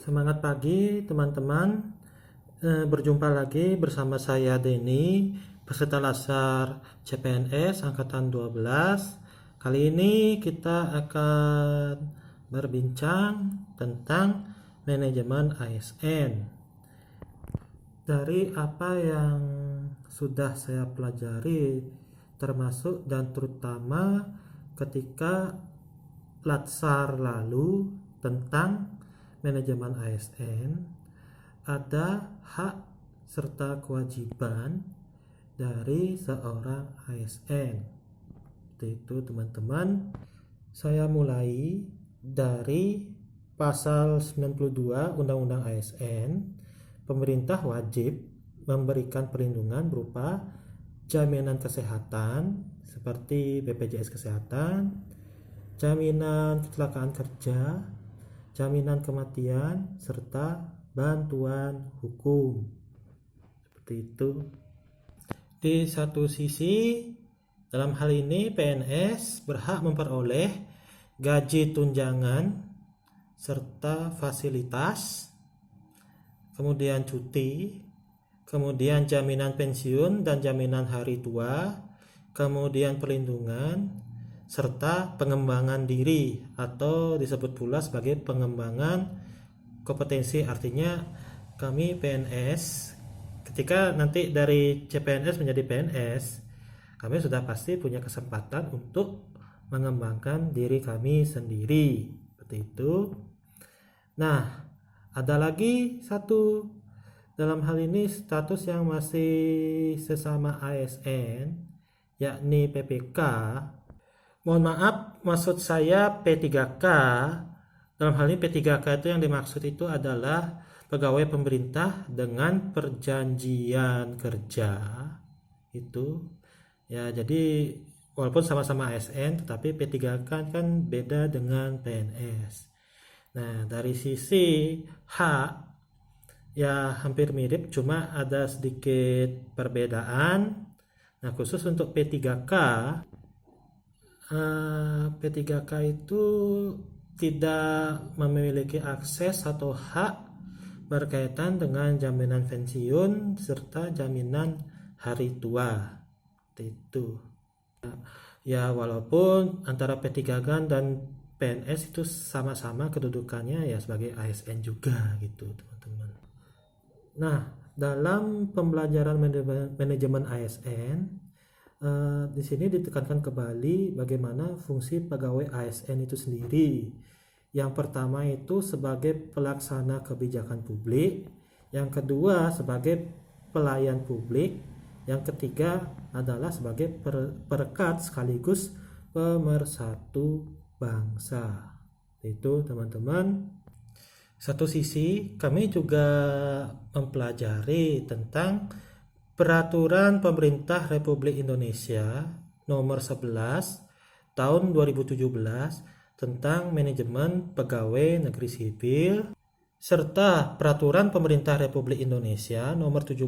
Semangat pagi teman-teman. Berjumpa lagi bersama saya Denny, peserta Lasar CPNS angkatan 12. Kali ini kita akan berbincang tentang manajemen ASN. Dari apa yang sudah saya pelajari, termasuk dan terutama ketika Latsar lalu tentang manajemen ASN, ada hak serta kewajiban dari seorang ASN. Itu teman-teman, saya mulai dari pasal 92 Undang-Undang ASN. Pemerintah wajib memberikan perlindungan berupa jaminan kesehatan seperti BPJS Kesehatan, jaminan kecelakaan kerja, jaminan kematian, serta bantuan hukum. Seperti itu. Di satu sisi, dalam hal ini PNS berhak memperoleh gaji tunjangan serta fasilitas, kemudian cuti, kemudian jaminan pensiun dan jaminan hari tua, kemudian perlindungan, serta pengembangan diri atau disebut pula sebagai pengembangan kompetensi. Artinya kami PNS, ketika nanti dari CPNS menjadi PNS, kami sudah pasti punya kesempatan untuk mengembangkan diri kami sendiri. Seperti itu. Nah, ada lagi satu, dalam hal ini status yang masih sesama ASN, yakni PPK. Mohon maaf, maksud saya P3K. Dalam hal ini P3K itu yang dimaksud itu adalah pegawai pemerintah dengan perjanjian kerja. Itu ya, jadi walaupun sama-sama ASN tetapi P3K kan beda dengan PNS. Nah, dari sisi hak ya hampir mirip, cuma ada sedikit perbedaan. Nah, khusus untuk P3K, P3K itu tidak memiliki akses atau hak berkaitan dengan jaminan pensiun serta jaminan hari tua. Itu ya, walaupun antara P3K dan PNS itu sama-sama kedudukannya ya sebagai ASN juga gitu teman-teman. Nah, dalam pembelajaran manajemen ASN, di sini ditekankan kembali bagaimana fungsi pegawai ASN itu sendiri. Yang pertama itu sebagai pelaksana kebijakan publik, yang kedua sebagai pelayan publik, yang ketiga adalah sebagai perekat sekaligus pemersatu bangsa. Itu teman-teman. Satu sisi kami juga mempelajari tentang Peraturan Pemerintah Republik Indonesia Nomor 11 Tahun 2017 tentang manajemen pegawai negeri sipil, serta Peraturan Pemerintah Republik Indonesia Nomor 17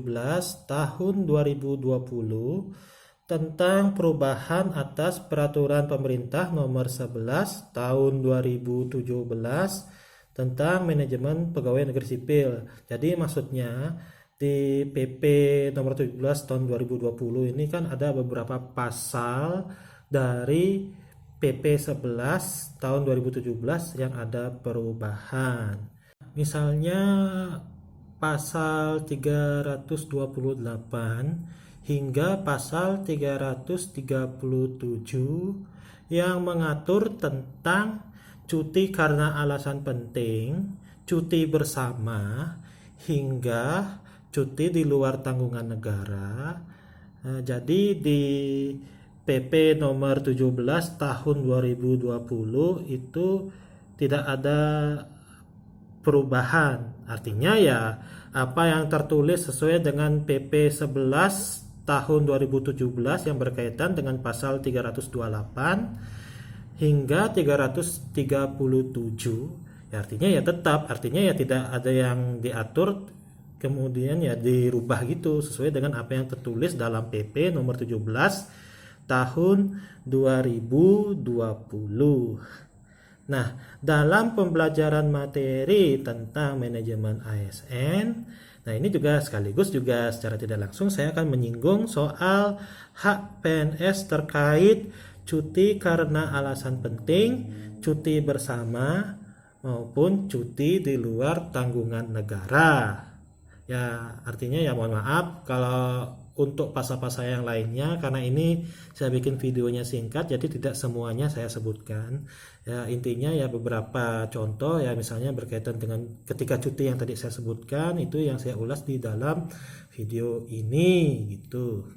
Tahun 2020 tentang perubahan atas Peraturan Pemerintah Nomor 11 Tahun 2017 tentang manajemen pegawai negeri sipil. Jadi maksudnya di PP Nomor 17 Tahun 2020 ini kan ada beberapa pasal dari PP 11 Tahun 2017 yang ada perubahan. Misalnya pasal 328 hingga pasal 337 yang mengatur tentang cuti karena alasan penting, cuti bersama, hingga cuti di luar tanggungan negara. Jadi di PP nomor 17 tahun 2020 itu tidak ada perubahan. Artinya ya apa yang tertulis sesuai dengan PP 11 tahun 2017 yang berkaitan dengan pasal 328 hingga 337. Ya, artinya ya tetap, artinya ya tidak ada yang diatur kemudian ya dirubah gitu, sesuai dengan apa yang tertulis dalam PP nomor 17 tahun 2020. Nah, dalam pembelajaran materi tentang manajemen ASN, nah ini juga sekaligus juga secara tidak langsung saya akan menyinggung soal hak PNS terkait cuti karena alasan penting, cuti bersama, maupun cuti di luar tanggungan negara. Ya, artinya ya mohon maaf kalau untuk pasal-pasal yang lainnya, karena ini saya bikin videonya singkat jadi tidak semuanya saya sebutkan. Ya, intinya ya beberapa contoh ya, misalnya berkaitan dengan ketika cuti yang tadi saya sebutkan itu yang saya ulas di dalam video ini gitu.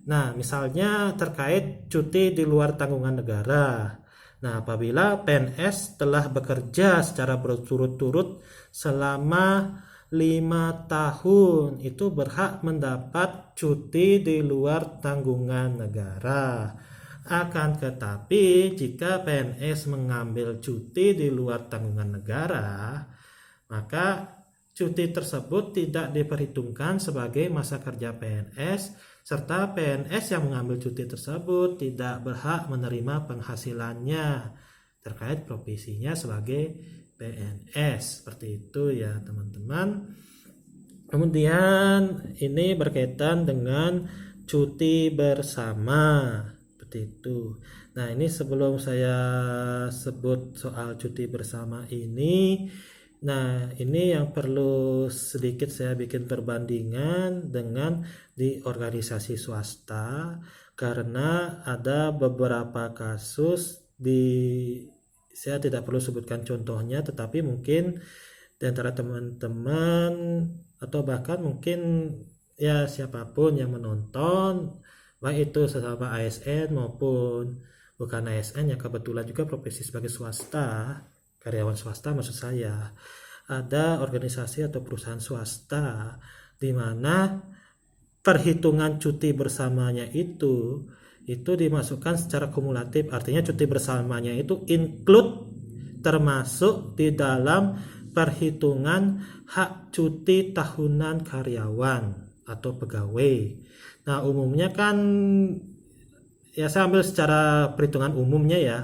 Nah, misalnya terkait cuti di luar tanggungan negara. Nah, apabila PNS telah bekerja secara berturut-turut selama 5 tahun, itu berhak mendapat cuti di luar tanggungan negara. Akan tetapi, jika PNS mengambil cuti di luar tanggungan negara, maka cuti tersebut tidak diperhitungkan sebagai masa kerja PNS, serta PNS yang mengambil cuti tersebut tidak berhak menerima penghasilannya terkait profesinya sebagai PNS. Seperti itu ya teman-teman. Kemudian ini berkaitan dengan cuti bersama. Seperti itu. Nah, ini sebelum saya sebut soal cuti bersama ini, nah, ini yang perlu sedikit saya bikin perbandingan dengan di organisasi swasta, karena ada beberapa kasus saya tidak perlu sebutkan contohnya, tetapi mungkin di antara teman-teman atau bahkan mungkin ya siapapun yang menonton, baik itu sesama ASN maupun bukan ASN yang kebetulan juga profesi sebagai swasta, karyawan swasta maksud saya, ada organisasi atau perusahaan swasta di mana perhitungan cuti bersamanya itu dimasukkan secara kumulatif, artinya cuti bersamanya itu include, termasuk di dalam perhitungan hak cuti tahunan karyawan atau pegawai. Nah, umumnya kan ya saya ambil secara perhitungan umumnya ya,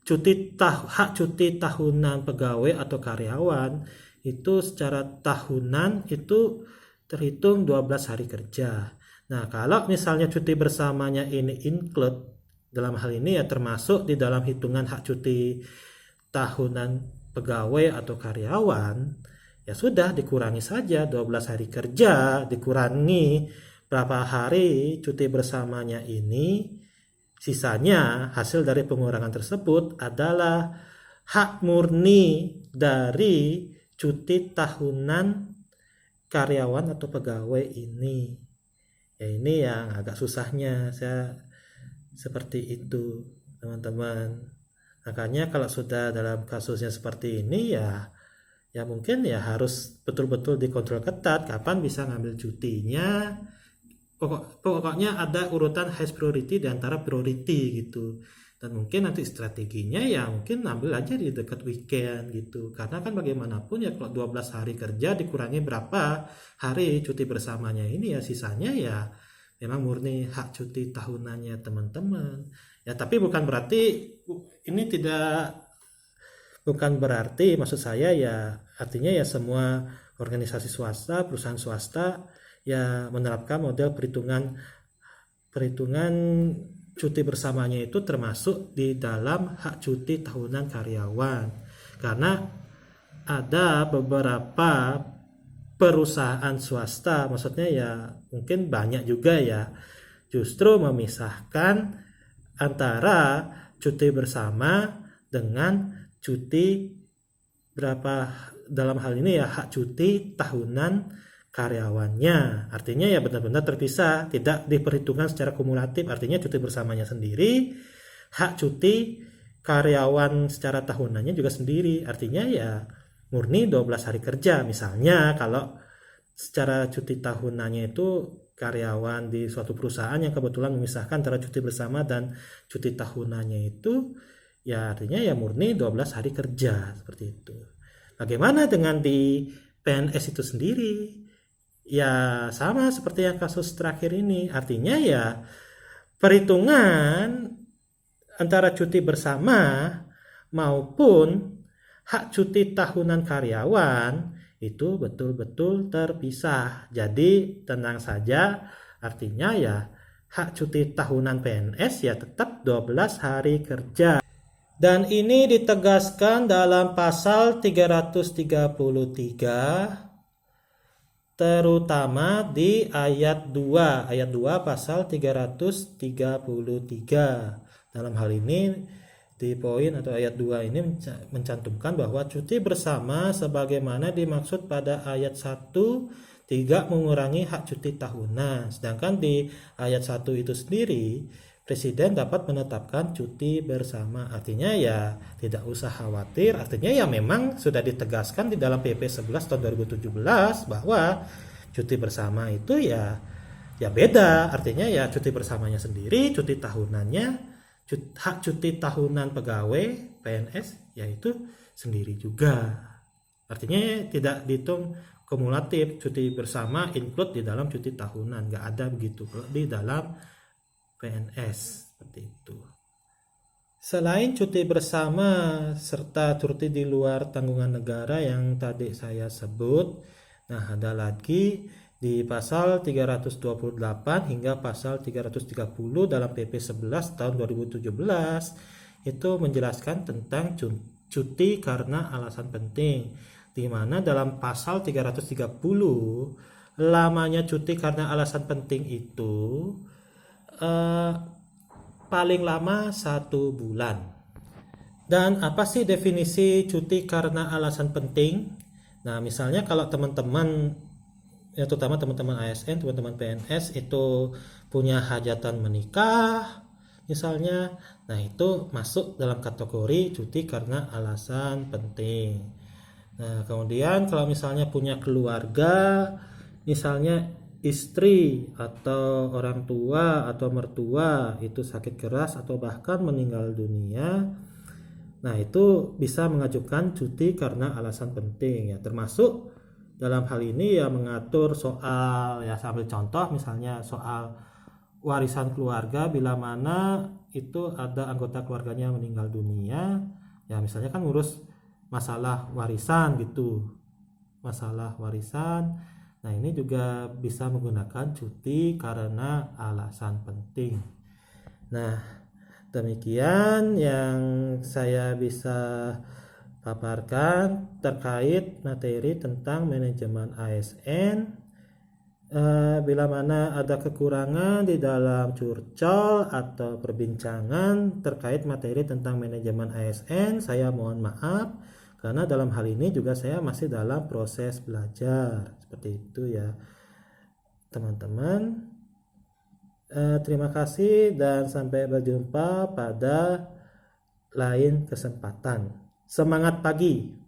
hak cuti tahunan pegawai atau karyawan itu secara tahunan itu terhitung 12 hari kerja. Nah, kalau misalnya cuti bersamanya ini include, dalam hal ini ya termasuk di dalam hitungan hak cuti tahunan pegawai atau karyawan, ya sudah dikurangi saja 12 hari kerja, dikurangi berapa hari cuti bersamanya ini, sisanya hasil dari pengurangan tersebut adalah hak murni dari cuti tahunan karyawan atau pegawai ini. Ya, ini yang agak susahnya saya seperti itu, teman-teman. Makanya kalau sudah dalam kasusnya seperti ini ya mungkin ya harus betul-betul dikontrol ketat kapan bisa ngambil cutinya. Pokoknya ada urutan highest priority di antara priority gitu. Dan mungkin nanti strateginya ya mungkin ambil aja di dekat weekend gitu. Karena kan bagaimanapun ya kalau 12 hari kerja dikurangi berapa hari cuti bersamanya ini, ya sisanya ya memang murni hak cuti tahunannya teman-teman. Ya tapi bukan berarti maksud saya ya artinya ya semua organisasi swasta, perusahaan swasta ya menerapkan model perhitungan cuti bersamanya itu termasuk di dalam hak cuti tahunan karyawan. Karena ada beberapa perusahaan swasta, maksudnya ya mungkin banyak juga ya, justru memisahkan antara cuti bersama dengan cuti dalam hal ini ya hak cuti tahunan karyawannya. Artinya ya benar-benar terpisah, tidak diperhitungkan secara kumulatif. Artinya cuti bersamanya sendiri, hak cuti karyawan secara tahunannya juga sendiri. Artinya ya murni 12 hari kerja. Misalnya kalau secara cuti tahunannya itu karyawan di suatu perusahaan yang kebetulan memisahkan antara cuti bersama dan cuti tahunannya itu, ya artinya ya murni 12 hari kerja seperti itu. Bagaimana dengan di PNS itu sendiri? Ya sama seperti yang kasus terakhir ini, artinya ya perhitungan antara cuti bersama maupun hak cuti tahunan karyawan itu betul-betul terpisah. Jadi tenang saja, artinya ya hak cuti tahunan PNS ya tetap 12 hari kerja. Dan ini ditegaskan dalam pasal 333 terutama di ayat 2. Ayat 2 pasal 333. Dalam hal ini di poin atau ayat 2 ini mencantumkan bahwa cuti bersama sebagaimana dimaksud pada ayat 1 tidak mengurangi hak cuti tahunan. Sedangkan di ayat 1 itu sendiri Presiden dapat menetapkan cuti bersama. Artinya ya tidak usah khawatir. Artinya ya memang sudah ditegaskan di dalam PP 11 tahun 2017 bahwa cuti bersama itu ya beda. Artinya ya cuti bersamanya sendiri, cuti tahunannya, hak cuti tahunan pegawai PNS yaitu sendiri juga. Artinya tidak dihitung kumulatif, cuti bersama include di dalam cuti tahunan, nggak ada begitu di dalam PNS seperti itu. Selain cuti bersama serta cuti di luar tanggungan negara yang tadi saya sebut, nah ada lagi di pasal 328 hingga pasal 330 dalam PP 11 tahun 2017 itu menjelaskan tentang cuti karena alasan penting, di mana dalam pasal 330 lamanya cuti karena alasan penting itu paling lama 1 bulan. Dan apa sih definisi cuti karena alasan penting? Nah, misalnya kalau teman-teman, ya terutama teman-teman ASN, teman-teman PNS itu punya hajatan menikah, misalnya, nah itu masuk dalam kategori cuti karena alasan penting. Nah, kemudian kalau misalnya punya keluarga, misalnya istri atau orang tua atau mertua itu sakit keras atau bahkan meninggal dunia, nah itu bisa mengajukan cuti karena alasan penting ya, termasuk dalam hal ini ya mengatur soal, ya sambil contoh misalnya soal warisan keluarga bila mana itu ada anggota keluarganya meninggal dunia, ya misalnya kan ngurus masalah warisan gitu, masalah warisan. Nah ini juga bisa menggunakan cuti karena alasan penting. Nah demikian yang saya bisa paparkan terkait materi tentang manajemen ASN. Bila mana ada kekurangan di dalam curcol atau perbincangan terkait materi tentang manajemen ASN, saya mohon maaf. Karena dalam hal ini juga saya masih dalam proses belajar. Seperti itu ya teman-teman. Terima kasih dan sampai berjumpa pada lain kesempatan. Semangat pagi!